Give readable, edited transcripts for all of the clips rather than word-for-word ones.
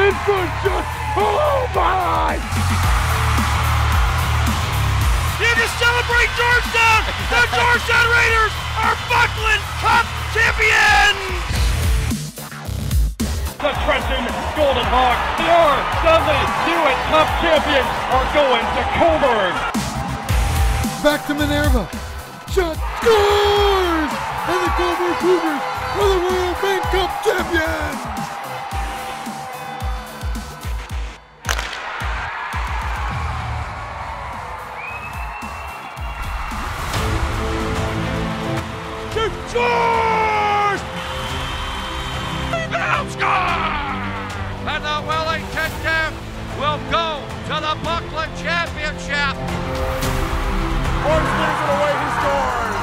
It's good shot. Oh my! Here to celebrate Georgetown, the Georgetown Raiders are Buckland Cup champions! The Trenton Golden Hawks, the R. Hewitt Cup champions, are going to Coburn. Back to Minerva. Shot scores! And the Coburn Cougars are the Royal Bank Cup champions! Scores! Rebound score! And the Wellington Dip will go to the Buckland Championship. Orange gives it away, he scores!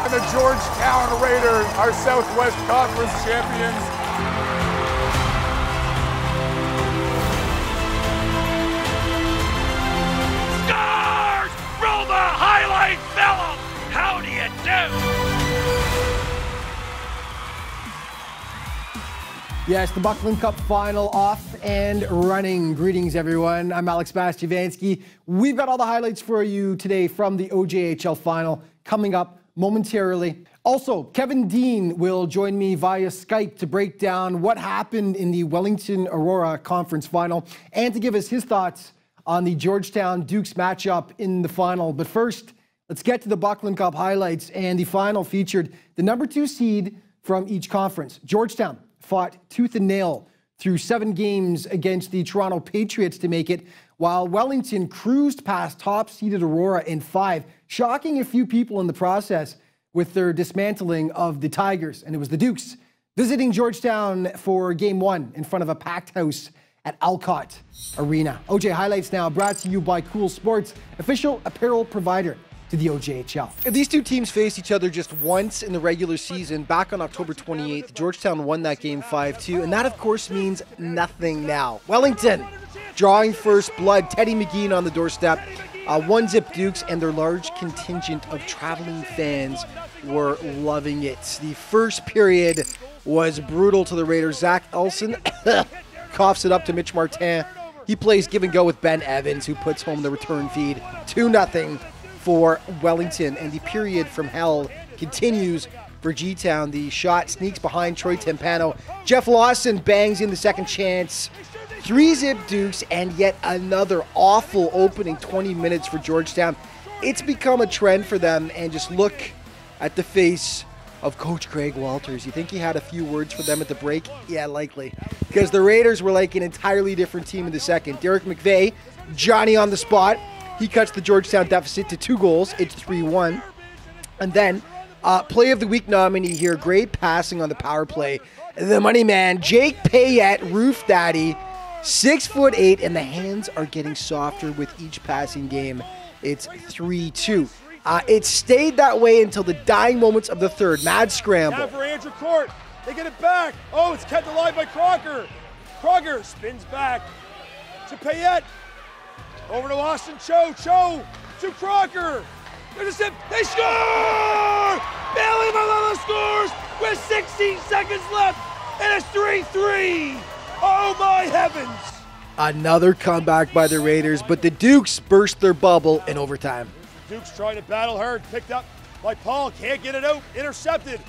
And the Georgetown Raiders are Southwest Conference champions. Scores! Roll the highlight film! How do you do? Yes, the Buckland Cup final off and running. Greetings, everyone. I'm Alex Bastiavansky. We've got all the highlights for you today from the OJHL final coming up momentarily. Also, Kevin Dean will join me via Skype to break down what happened in the Wellington Aurora Conference final and to give us his thoughts on the Georgetown Dukes matchup in the final. But first, let's get to the Buckland Cup highlights. And the final featured the number 2 seed from each conference. Georgetown fought tooth and nail through 7 games against the Toronto Patriots to make it, while Wellington cruised past top-seeded Aurora in 5, shocking a few people in the process with their dismantling of the Tigers. And it was the Dukes visiting Georgetown for Game 1 in front of a packed house at Alcott Arena. OJ Highlights now brought to you by Cool Sports, official apparel provider to the OJHL. These two teams faced each other just once in the regular season back on October 28th. Georgetown won that game 5-2, and that of course means nothing now. Wellington drawing first blood. Teddy McGee on the doorstep. 1-zip Dukes and their large contingent of traveling fans were loving it. The first period was brutal to the Raiders. Zach Elson coughs it up to Mitch Martin. He plays give and go with Ben Evans, who puts home the return feed. 2-0 for Wellington, and the period from hell continues for G-Town. The shot sneaks behind Troy Timpano. Jeff Lawson bangs in the second chance. 3-zip Dukes, and yet another awful opening 20 minutes for Georgetown. It's become a trend for them, and just look at the face of Coach Craig Walters. You think he had a few words for them at the break? Yeah, likely. Because the Raiders were like an entirely different team in the second. Derek McVeigh, Johnny on the spot. He cuts the Georgetown deficit to 2 goals. It's 3-1. And then, Play of the Week nominee here. Great passing on the power play. The money man, Jake Payette, Roof Daddy, 6'8", and the hands are getting softer with each passing game. It's 3-2. It stayed that way until the dying moments of the third. Mad scramble. Now for Andrew Court. They get it back. Oh, it's kept alive by Crocker. Crocker spins back to Payette. Over to Austin Cho. Cho to Crocker. There's a sip. They score! Bailey Malala scores with 16 seconds left, and it's 3-3. Oh my heavens! Another comeback by the Raiders, but the Dukes burst their bubble in overtime. Dukes trying to battle hard. Picked up by Paul. Can't get it out. Intercepted.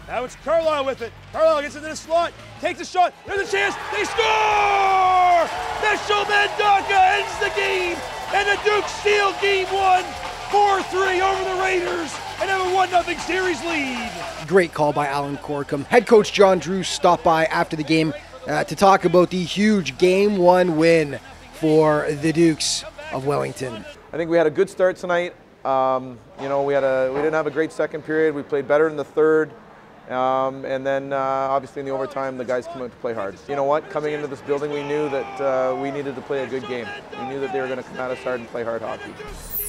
Now it's Carlisle with it. Carlisle gets into the slot. Takes a shot. There's a chance. They score! Mitchell Mendonca ends the game. And the Dukes steal game 1. 4-3 over the Raiders. And have a 1-0 series lead. Great call by Alan Corkum. Head coach John Drew stopped by after the game to talk about the huge Game 1 win for the Dukes of Wellington. I think we had a good start tonight. You know, we didn't have a great second period. We played better in the third. And then obviously in the overtime, the guys came out to play hard. You know what? Coming into this building, we knew that we needed to play a good game. We knew that they were going to come at us hard and play hard hockey.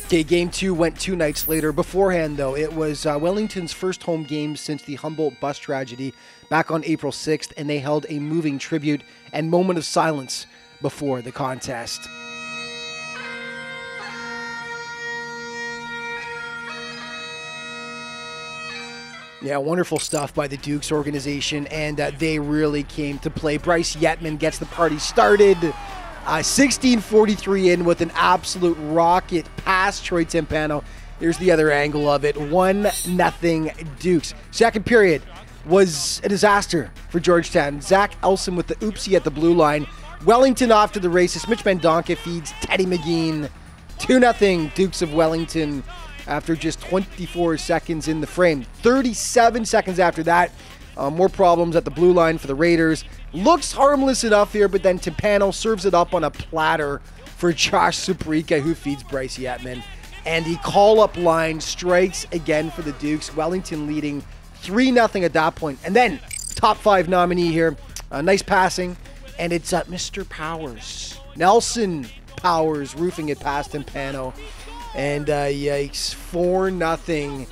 Okay, Game 2 went 2 nights later. Beforehand, though, it was Wellington's first home game since the Humboldt bus tragedy back on April 6th, and they held a moving tribute and moment of silence before the contest. Yeah, wonderful stuff by the Dukes organization, and they really came to play. Bryce Yetman gets the party started. 16:43 in with an absolute rocket past Troy Timpano. Here's the other angle of it. 1-0 Dukes. Second period was a disaster for Georgetown. Zach Elson with the oopsie at the blue line. Wellington off to the races. Mitch Mendonca feeds Teddy McGean. 2-0 Dukes of Wellington after just 24 seconds in the frame. 37 seconds after that, more problems at the blue line for the Raiders. Looks harmless enough here, but then Timpano serves it up on a platter for Josh Suprika, who feeds Bryce Yetman. And the call-up line strikes again for the Dukes. Wellington leading 3-0 at that point. And then, top 5 nominee here. Nice passing. And it's Mr. Powers. Nelson Powers roofing it past Timpano. And yikes, 4-0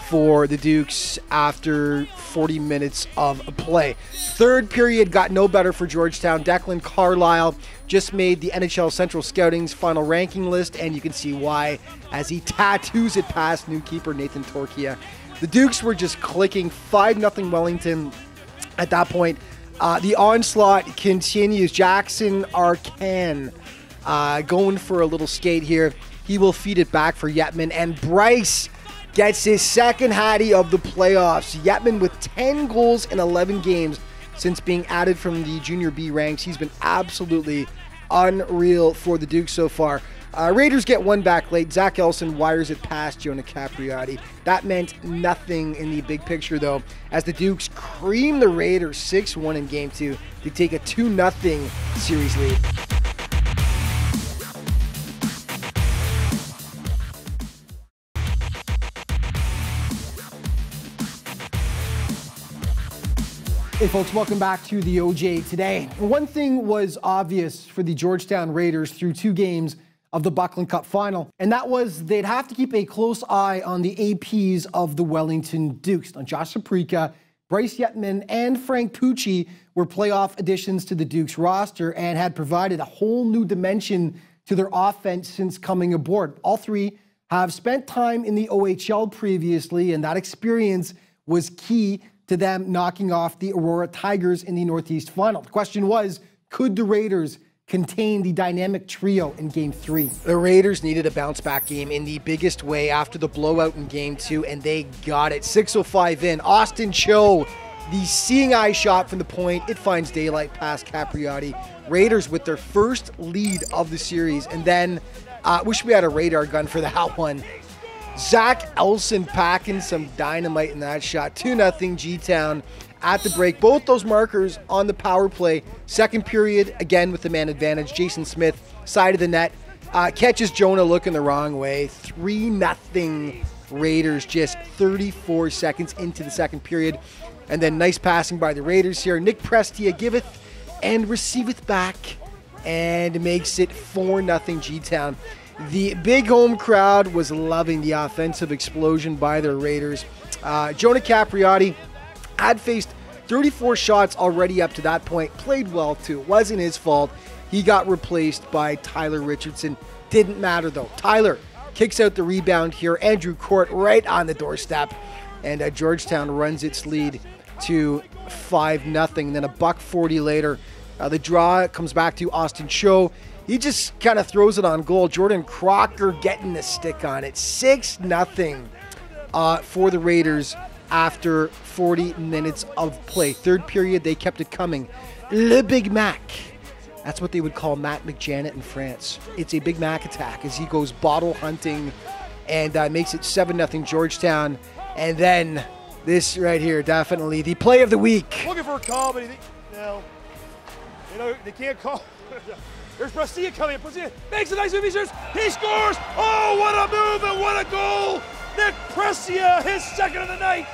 for the Dukes after 40 minutes of play. Third period got no better for Georgetown. Declan Carlisle just made the NHL Central Scouting's final ranking list, and you can see why as he tattoos it past new keeper Nathan Torkia. The Dukes were just clicking. 5-0 Wellington at that point. The onslaught continues. Jackson Arcan going for a little skate here. He will feed it back for Yetman, and Bryce gets his second hattie of the playoffs. Yetman with 10 goals in 11 games since being added from the Junior B ranks. He's been absolutely unreal for the Dukes so far. Raiders get one back late. Zach Elson wires it past Jonah Capriotti. That meant nothing in the big picture, though, as the Dukes cream the Raiders 6-1 in Game 2 to take a 2-0 series lead. Hey folks, welcome back to the OJ today. One thing was obvious for the Georgetown Raiders through 2 games of the Buckland Cup final, and that was they'd have to keep a close eye on the APs of the Wellington Dukes. Now, Josh Suprika, Bryce Yetman, and Frank Pucci were playoff additions to the Dukes roster and had provided a whole new dimension to their offense since coming aboard. All 3 have spent time in the OHL previously, and that experience was key to them knocking off the Aurora Tigers in the Northeast Final. The question was, could the Raiders contain the dynamic trio in Game 3? The Raiders needed a bounce-back game in the biggest way after the blowout in Game 2, and they got it. 6:05 in. Austin Cho, the seeing eye shot from the point. It finds daylight past Capriotti. Raiders with their first lead of the series, and then wish we had a radar gun for that one. Zach Elson packing some dynamite in that shot. 2-0 G-Town at the break. Both those markers on the power play. Second period, again with the man advantage. Jason Smith, side of the net, catches Jonah looking the wrong way. 3-0 Raiders just 34 seconds into the second period. And then nice passing by the Raiders here. Nick Prestia giveth and receiveth back and makes it 4-0 G-Town. The big home crowd was loving the offensive explosion by the Raiders. Jonah Capriotti had faced 34 shots already up to that point. Played well too. It wasn't his fault. He got replaced by Tyler Richardson. Didn't matter though. Tyler kicks out the rebound here. Andrew Court right on the doorstep. And Georgetown runs its lead to 5-0. And then a $1:40 later, the draw comes back to Austin Cho. He just kind of throws it on goal. Jordan Crocker getting the stick on it. 6-0 for the Raiders after 40 minutes of play. Third period, they kept it coming. Le Big Mac. That's what they would call Matt McJanet in France. It's a Big Mac attack as he goes bottle hunting and makes it 7-0 Georgetown. And then this right here, definitely the play of the week. Looking for a call, but they can't call. There's Prestia coming in. Prestia makes a nice move. He scores. Oh, what a move and what a goal. Nick Prestia, his second of the night.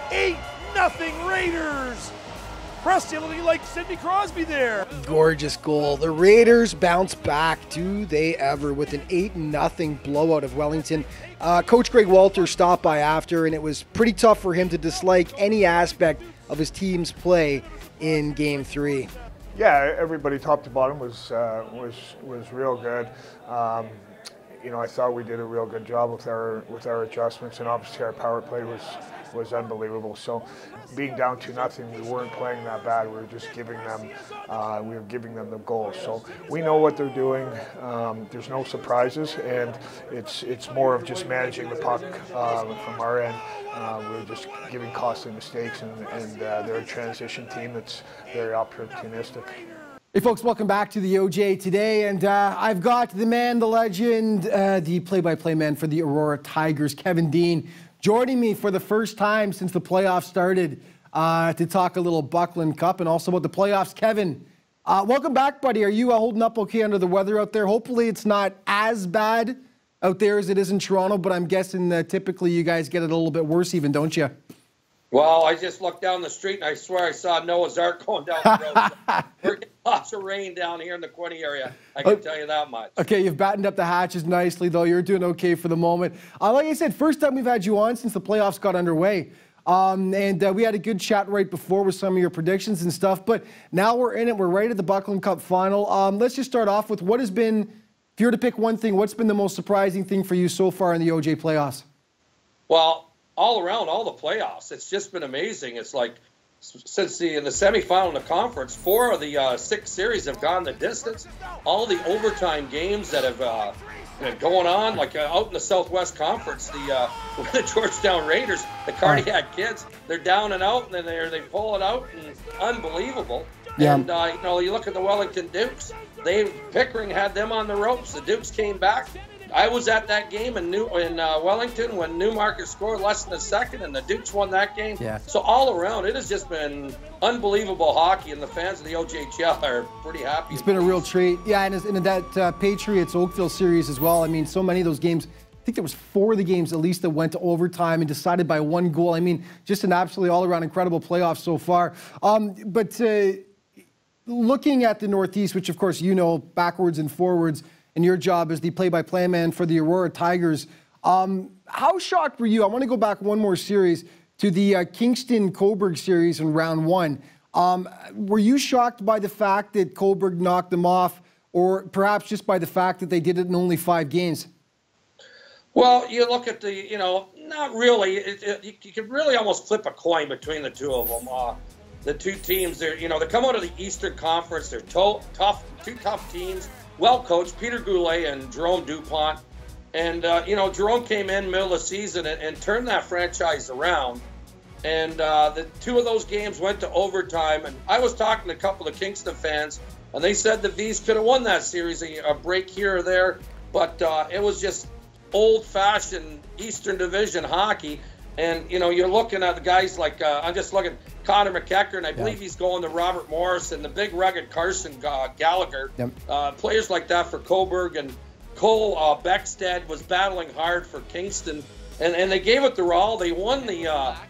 8-0 Raiders. Prestia looking like Sidney Crosby there. Gorgeous goal. The Raiders bounce back. Do they ever with an 8-0 blowout of Wellington. Coach Greg Walter stopped by after, and it was pretty tough for him to dislike any aspect of his team's play in Game 3. Yeah, everybody top to bottom was real good. I thought we did a real good job with our adjustments, and obviously our power play was unbelievable. So being down 2-0, we weren't playing that bad. We were just giving them the goals. So we know what they're doing. There's no surprises, and it's more of just managing the puck from our end. We're just giving costly mistakes, and they're a transition team that's very opportunistic. Hey folks, welcome back to the OJ today, and I've got the man, the legend, the play-by-play man for the Aurora Tigers, Kevin Dean, joining me for the first time since the playoffs started to talk a little Buckland Cup and also about the playoffs. Kevin, welcome back, buddy. Are you holding up okay under the weather out there? Hopefully it's not as bad out there as it is in Toronto, but I'm guessing typically you guys get it a little bit worse even, don't you? Well, I just looked down the street and I swear I saw Noah's Ark going down the road. We're getting lots of rain down here in the Quinte area. I can tell you that much. Okay, you've battened up the hatches nicely, though. You're doing okay for the moment. Like I said, first time we've had you on since the playoffs got underway. And we had a good chat right before with some of your predictions and stuff. But now we're in it. We're right at the Buckland Cup final. Let's just start off with what has been, if you were to pick one thing, what's been the most surprising thing for you so far in the OJ playoffs? Well, all around, all the playoffs, it's just been amazing. It's like since the semifinal in the conference, 4 of the 6 series have gone the distance. All the overtime games that have been going on, like out in the Southwest Conference, the Georgetown Raiders, the Cardiac Kids, they're down and out, and then they pull it out, and unbelievable. Yeah. And you look at the Wellington Dukes. Pickering had them on the ropes. The Dukes came back. I was at that game in Wellington when Newmarket scored less than a second, and the Dukes won that game. Yeah. So all around, it has just been unbelievable hockey, and the fans of the OJHL are pretty happy. It's been a real treat. Yeah, and in that Patriots-Oakville series as well, I mean, so many of those games, I think there was 4 of the games at least that went to overtime and decided by 1 goal. I mean, just an absolutely all-around incredible playoff so far. But looking at the Northeast, which of course you know backwards and forwards, and your job as the play-by-play man for the Aurora Tigers. How shocked were you? I want to go back one more series to the Kingston-Coburg series in round 1. Were you shocked by the fact that Coburg knocked them off, or perhaps just by the fact that they did it in only 5 games? Well, you look at not really. You could really almost flip a coin between the two of them. The two teams, they come out of the Eastern Conference. They're two tough teams. Well coached, Peter Goulet and Jerome Dupont. And, Jerome came in middle of the season and turned that franchise around. And the 2 of those games went to overtime. And I was talking to a couple of Kingston fans, and they said the V's could have won that series, a break here or there. But it was just old-fashioned Eastern Division hockey. And, you're looking at the guys like, I'm just looking, Connor McEachern, and I believe he's going to Robert Morris, and the big rugged Carson Gallagher. Yep. Players like that for Coburg, and Cole Beckstead was battling hard for Kingston. And they gave it their all. They won the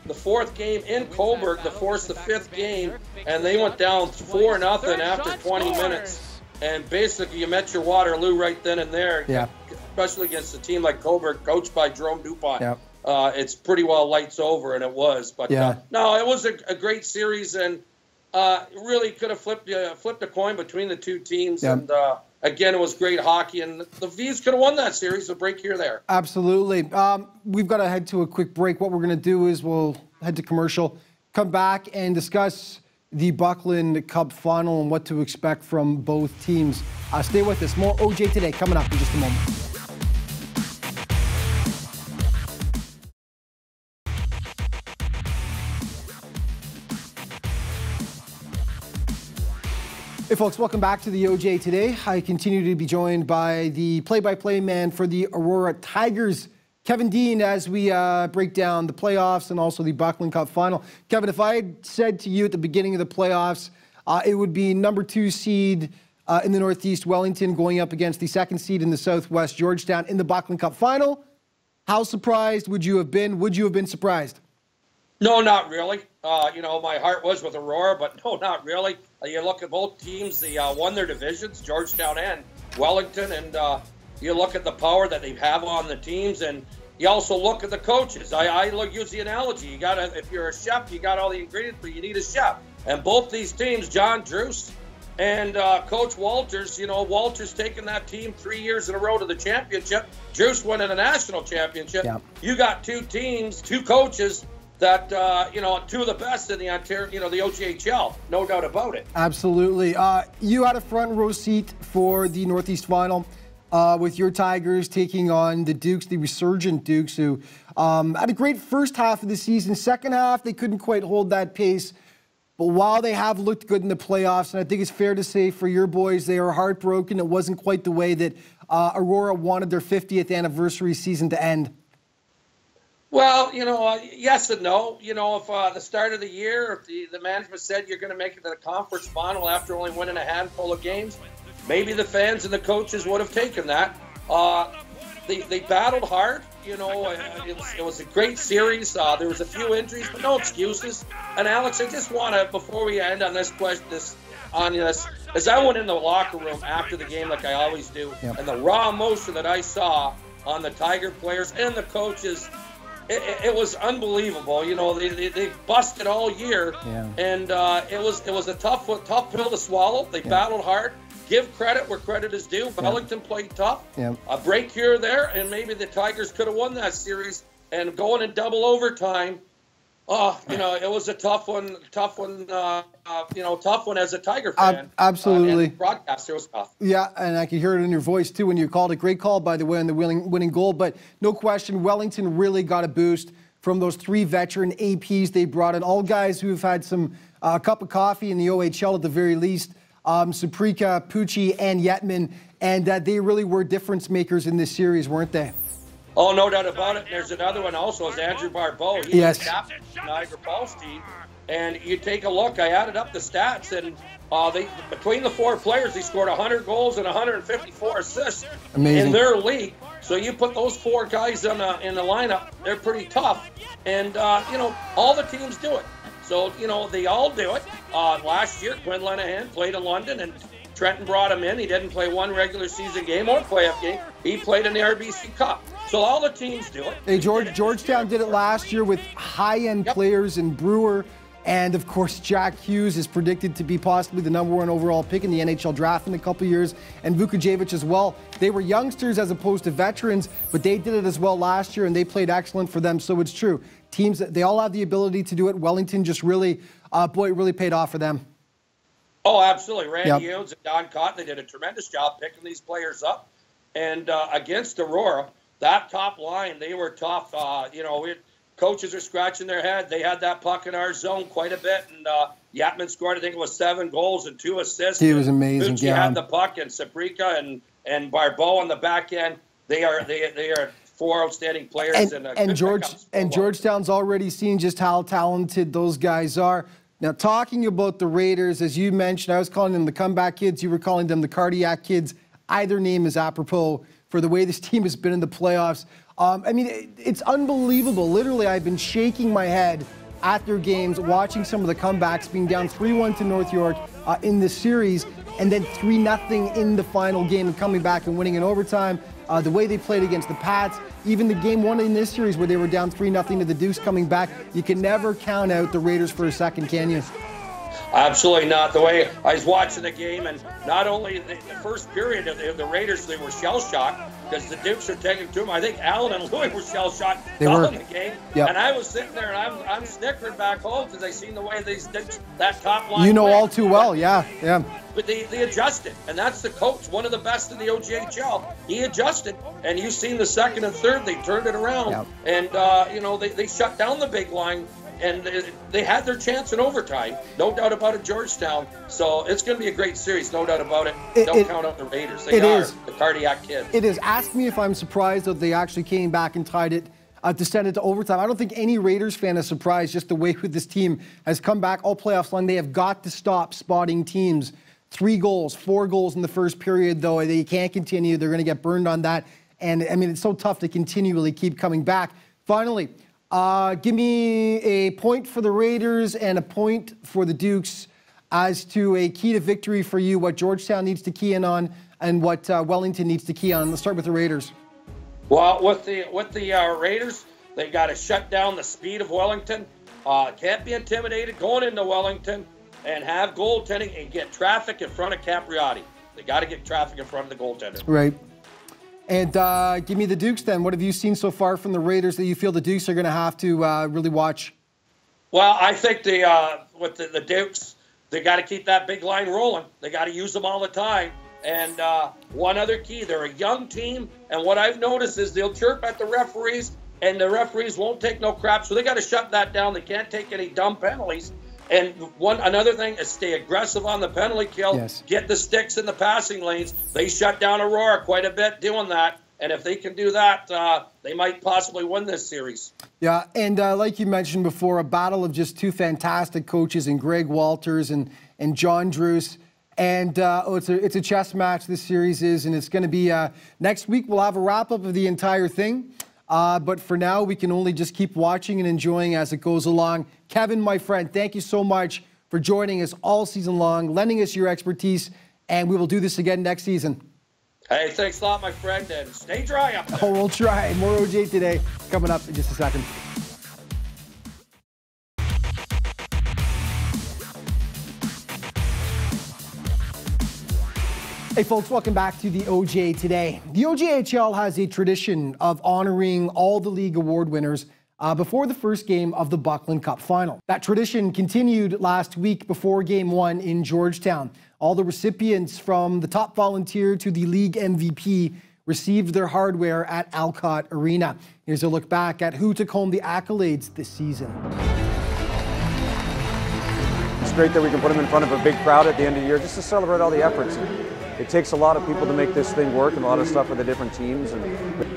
4th game in Coburg to force the 5th game, and they went down 4-0 after 20 minutes. And basically, you met your Waterloo right then and there, especially against a team like Coburg, coached by Jerome Dupont. Yep. It's pretty well lights over, and it was. But no, it was a great series, and really could have flipped a coin between the 2 teams. Yep. And again, it was great hockey, and the V's could have won that series. A break here, there. Absolutely. We've got to head to a quick break. What we're going to do is we'll head to commercial, come back, and discuss the Buckland Cup final and what to expect from both teams. Stay with us. More OJ Today coming up in just a moment. Hey folks, welcome back to the OJ Today. I continue to be joined by the play-by-play man for the Aurora Tigers, Kevin Dean, as we break down the playoffs and also the Buckland Cup final. Kevin, if I had said to you at the beginning of the playoffs, it would be number 2 seed in the Northeast, Wellington, going up against the 2nd seed in the Southwest, Georgetown, in the Buckland Cup final, how surprised would you have been? Would you have been surprised? No, not really. My heart was with Aurora, but no, not really. You look at both teams, they won their divisions, Georgetown and Wellington, and you look at the power that they have on the teams, and you also look at the coaches. I use the analogy. You got if you're a chef, you got all the ingredients, but you need a chef. And both these teams, John Druce And Coach Walters, Walters taking that team 3 years in a row to the championship. Juice winning a national championship. Yeah. You got two teams, two coaches that, two of the best in the Ontario, the OJHL, no doubt about it. Absolutely. You had a front row seat for the Northeast Final with your Tigers taking on the Dukes, the resurgent Dukes, who had a great first half of the season. Second half, they couldn't quite hold that pace. But while they have looked good in the playoffs, and I think it's fair to say for your boys, they are heartbroken. It wasn't quite the way that Aurora wanted their 50th anniversary season to end. Well, yes and no. If the start of the year, if the management said you're going to make it to the conference final after only winning a handful of games, maybe the fans and the coaches would have taken that. They battled hard. It was a great series. There was a few injuries, but no excuses. And Alex, I just want to, before we end on this question, as I went in the locker room after the game, like I always do, and the raw emotion that I saw on the Tiger players and the coaches, it was unbelievable. They busted all year, and it was a tough pill to swallow. They battled hard. Give credit where credit is due. Wellington played tough. A break here or there, and maybe the Tigers could have won that series. And going in double overtime, it was a tough one. Tough one as a Tiger fan. Absolutely. And broadcaster was tough. Yeah, and I could hear it in your voice too when you called it. Great call, by the way, on the winning goal. But no question, Wellington really got a boost from those three veteran APs they brought in. All guys who have had some cup of coffee in the OHL at the very least. Saprika, Pucci, and Yetman, and they really were difference makers in this series, weren't they? Oh, no doubt about it. There's another one also, is Andrew Barbeau. He was captain of Niagara Falls team. And you take a look, I added up the stats, and between the four players, they scored 100 goals and 154 assists in their league. So you put those four guys in the lineup, they're pretty tough. And, all the teams do it. So, they all do it. Last year, Quinn Lenahan played in London, and Trenton brought him in. He didn't play one regular season game or playoff game. He played in the RBC Cup. So all the teams do it. Hey, Georgetown did it last year with high-end players in Brewer. And, of course, Jack Hughes is predicted to be possibly the #1 overall pick in the NHL draft in a couple years. And Vukojevic as well. They were youngsters as opposed to veterans, but they did it as well last year, and they played excellent for them. So it's true. Teams, they all have the ability to do it. Wellington just really, it really paid off for them. Oh, absolutely. Randy Jones and Don Cotton, they did a tremendous job picking these players up. And against Aurora, that top line, they were tough. Coaches are scratching their head. They had that puck in our zone quite a bit, and Yatman scored, I think it was 7 goals and 2 assists. He was amazing. He had the puck, and Saprika and Barbeau on the back end. They are 4 outstanding players. And Georgetown's already seen just how talented those guys are. Now, talking about the Raiders, as you mentioned, I was calling them the comeback kids. You were calling them the cardiac kids. Either name is apropos for the way this team has been in the playoffs. It's unbelievable. Literally, I've been shaking my head at their games, watching some of the comebacks, being down 3-1 to North York in this series, and then 3-0 in the final game and coming back and winning in overtime. The way they played against the Pats, even the game one in this series where they were down 3-0 to the Dukes coming back, you can never count out the Raiders for a second, can you? Absolutely not. The way I was watching the game, and not only the first period of the Raiders, they were shell-shocked because the Dukes are taking to them. I think Allen and Louis were shell-shocked all in the game. Yep. And I was sitting there, and I'm snickering back home because I seen the way that top line. You know all too well, yeah. But they adjusted, and that's the coach, one of the best in the OJHL. He adjusted, and you've seen the second and third, they turned it around. Yep. And, they shut down the big line. And they had their chance in overtime, no doubt about it, Georgetown. So it's going to be a great series, no doubt about it. Don't count out the Raiders. They are the cardiac kids. It is. Ask me if I'm surprised that they actually came back and tied it to send it to overtime. I don't think any Raiders fan is surprised just the way this team has come back all playoffs long. They have got to stop spotting teams. 3 goals, 4 goals in the first period, though. They can't continue. They're going to get burned on that. And, it's so tough to continually keep coming back. Finally, give me a point for the Raiders and a point for the Dukes as to a key to victory for you, what Georgetown needs to key in on and what Wellington needs to key on. Let's start with the Raiders. Well, with the Raiders, they've got to shut down the speed of Wellington. Can't be intimidated going into Wellington. and have goaltending and get traffic in front of Capriati. They got to get traffic in front of the goaltender. Right. And give me the Dukes then. What have you seen so far from the Raiders that you feel the Dukes are going to have to really watch? Well, I think with the Dukes, they got to keep that big line rolling. They got to use them all the time. And one other key, they're a young team, and what I've noticed is they'll chirp at the referees, and the referees won't take no crap, so they got to shut that down. They can't take any dumb penalties. And another thing is stay aggressive on the penalty kill. Yes. Get the sticks in the passing lanes. They shut down Aurora quite a bit doing that. And if they can do that, they might possibly win this series. Yeah, and like you mentioned before, a battle of just two fantastic coaches in Greg Walters and John Druce. And it's a chess match, this series is, and it's going to be next week. We'll have a wrap-up of the entire thing. But for now, we can only just keep watching and enjoying as it goes along. Kevin, my friend, thank you so much for joining us all season long, lending us your expertise, and we will do this again next season. Hey, thanks a lot, my friend, and stay dry up there. Oh, we'll try. More OJ today coming up in just a second. Hey folks, welcome back to the OJ Today. The OJHL has a tradition of honoring all the league award winners before the first game of the Buckland Cup final. That tradition continued last week before Game 1 in Georgetown. All the recipients, from the top volunteer to the league MVP, received their hardware at Alcott Arena. Here's a look back at who took home the accolades this season. It's great that we can put them in front of a big crowd at the end of the year just to celebrate all the efforts. It takes a lot of people to make this thing work and a lot of stuff for the different teams, and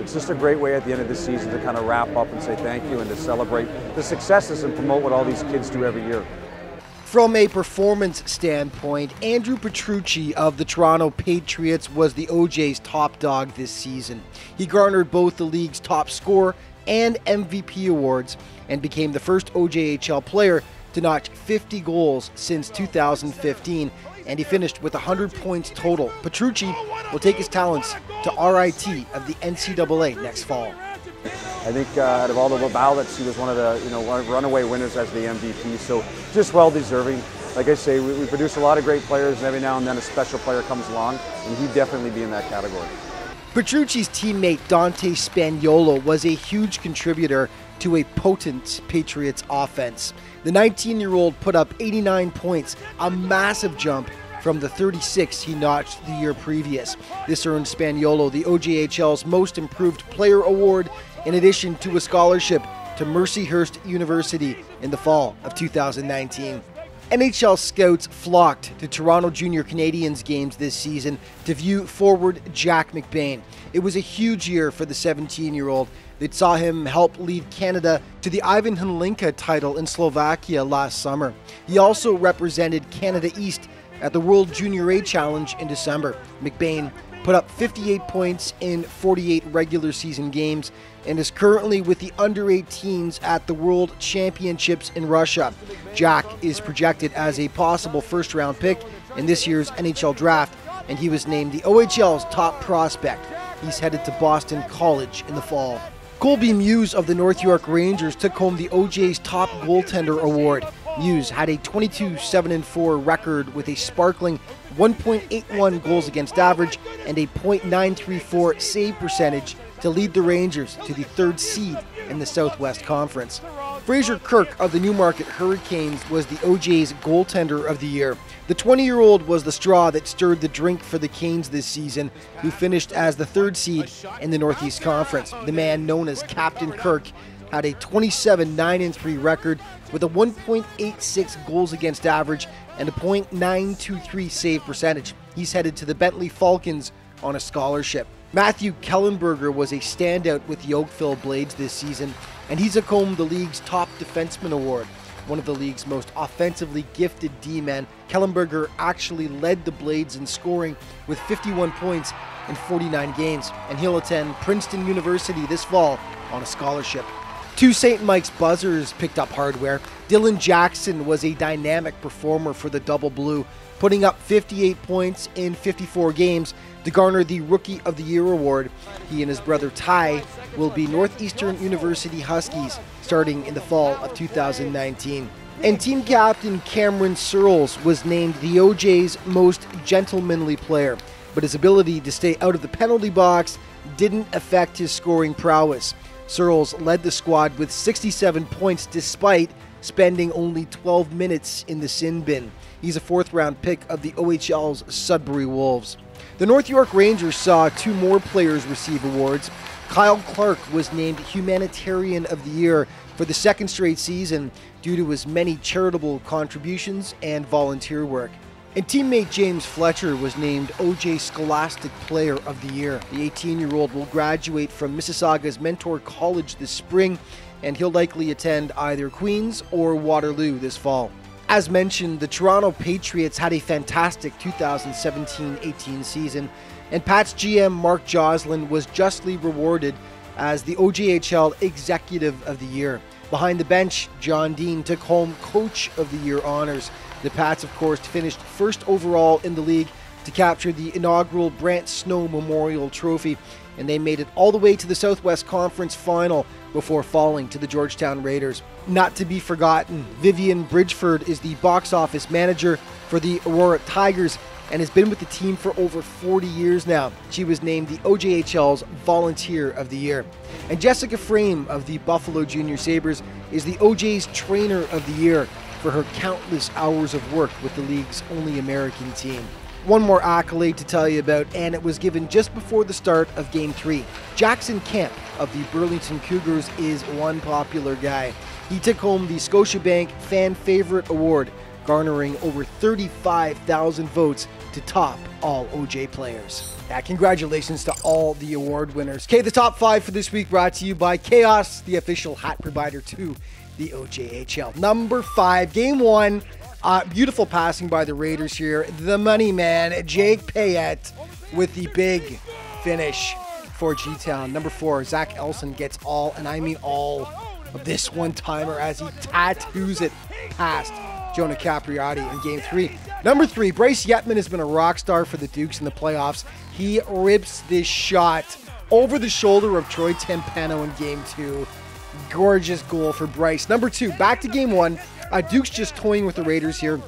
it's just a great way at the end of the season to kind of wrap up and say thank you and to celebrate the successes and promote what all these kids do every year. From a performance standpoint, Andrew Petrucci of the Toronto Patriots was the OJ's top dog this season. He garnered both the league's top scorer and MVP awards and became the first OJHL player to notch 50 goals since 2015, and he finished with 100 points total. Petrucci will take his talents to RIT of the NCAA next fall. I think out of all the ballots, he was one of the runaway winners as the MVP, so just well deserving. Like I say, we produce a lot of great players, and every now and then a special player comes along, and he'd definitely be in that category. Petrucci's teammate Dante Spagnuolo was a huge contributor to a potent Patriots offense. The 19-year-old put up 89 points, a massive jump from the 36 he notched the year previous. This earned Spagnuolo the OJHL's Most Improved Player Award, in addition to a scholarship to Mercyhurst University in the fall of 2019. NHL scouts flocked to Toronto Junior Canadiens games this season to view forward Jack Mcbain. It was a huge year for the 17-year-old that saw him help lead Canada to the Ivan Hlinka title in Slovakia last summer. He also represented Canada East at the World Junior A Challenge in December. Mcbain put up 58 points in 48 regular season games and is currently with the under-18s at the World Championships in Russia. Jack is projected as a possible first-round pick in this year's NHL draft, and he was named the OHL's top prospect. He's headed to Boston College in the fall. Colby Muse of the North York Rangers took home the OJ's Top Goaltender Award. Muse had a 22-7-4 record with a sparkling 1.81 goals against average and a .934 save percentage to lead the Rangers to the third seed in the Southwest Conference. Fraser Kirk of the Newmarket Hurricanes was the OJ's Goaltender of the Year. The 20-year-old was the straw that stirred the drink for the Canes this season, who finished as the third seed in the Northeast Conference. The man known as Captain Kirk had a 27-9-3 record with a 1.86 goals against average and a .923 save percentage. He's headed to the Bentley Falcons on a scholarship. Matthew Kellenberger was a standout with the Oakville Blades this season, and he took home the league's Top Defenseman Award. One of the league's most offensively gifted D-men, Kellenberger actually led the Blades in scoring with 51 points in 49 games, and he'll attend Princeton University this fall on a scholarship. Two St. Mike's Buzzers picked up hardware. Dylan Jackson was a dynamic performer for the Double Blue, putting up 58 points in 54 games to garner the Rookie of the Year award. He and his brother Ty will be Northeastern University Huskies starting in the fall of 2019. And team captain Cameron Searles was named the OJ's most gentlemanly player, but his ability to stay out of the penalty box didn't affect his scoring prowess. Searles led the squad with 67 points despite spending only 12 minutes in the sin bin. He's a fourth-round pick of the OHL's Sudbury Wolves. The North York Rangers saw two more players receive awards. Kyle Clark was named Humanitarian of the Year for the second straight season due to his many charitable contributions and volunteer work. And teammate James Fletcher was named OJ Scholastic Player of the Year. The 18-year-old will graduate from Mississauga's Mentor College this spring, and he'll likely attend either Queen's or Waterloo this fall. As mentioned, the Toronto Patriots had a fantastic 2017-18 season, and Pat's GM Mark Joslin was justly rewarded as the OJHL Executive of the Year. Behind the bench, John Dean took home Coach of the Year honors. The Pats, of course, finished first overall in the league to capture the inaugural Brant Snow Memorial Trophy, and they made it all the way to the Southwest Conference Final before falling to the Georgetown Raiders. Not to be forgotten, Vivian Bridgeford is the box office manager for the Aurora Tigers and has been with the team for over 40 years now. She was named the OJHL's Volunteer of the Year. And Jessica Frame of the Buffalo Junior Sabres is the OJ's Trainer of the Year for her countless hours of work with the league's only American team. One more accolade to tell you about, and it was given just before the start of Game 3. Jackson Kemp of the Burlington Cougars is one popular guy. He took home the Scotiabank Fan Favorite Award, garnering over 35,000 votes to top all OJ players. Congratulations to all the award winners. Okay, the top 5 for this week brought to you by Chaos, the official hat provider to the OJHL. Number 5, Game 1. Beautiful passing by the Raiders here. The money man, Jake Payette, with the big finish for G-Town. Number 4, Zach Elson gets all, and I mean all, of this one-timer as he tattoos it past Jonah Capriati in Game 3. Number 3, Bryce Yetman has been a rock star for the Dukes in the playoffs. He rips this shot over the shoulder of Troy Tempeno in Game 2. Gorgeous goal for Bryce. Number 2, back to Game 1. Duke's just toying with the Raiders here.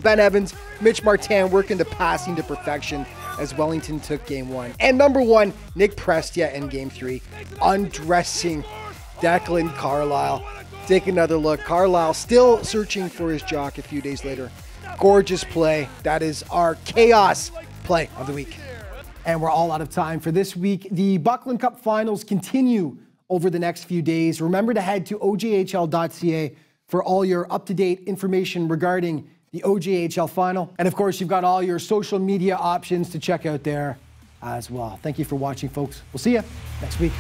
Ben Evans, Mitch Martin working the passing to perfection as Wellington took Game 1. And number 1, Nick Prestia in Game 3, undressing Declan Carlisle. Take another look. Carlisle still searching for his jock a few days later. Gorgeous play. That is our Chaos Play of the Week. And we're all out of time for this week. The Buckland Cup Finals continue over the next few days. Remember to head to ojhl.ca for all your up-to-date information regarding the OJHL Final. And of course, you've got all your social media options to check out there as well. Thank you for watching, folks. We'll see you next week.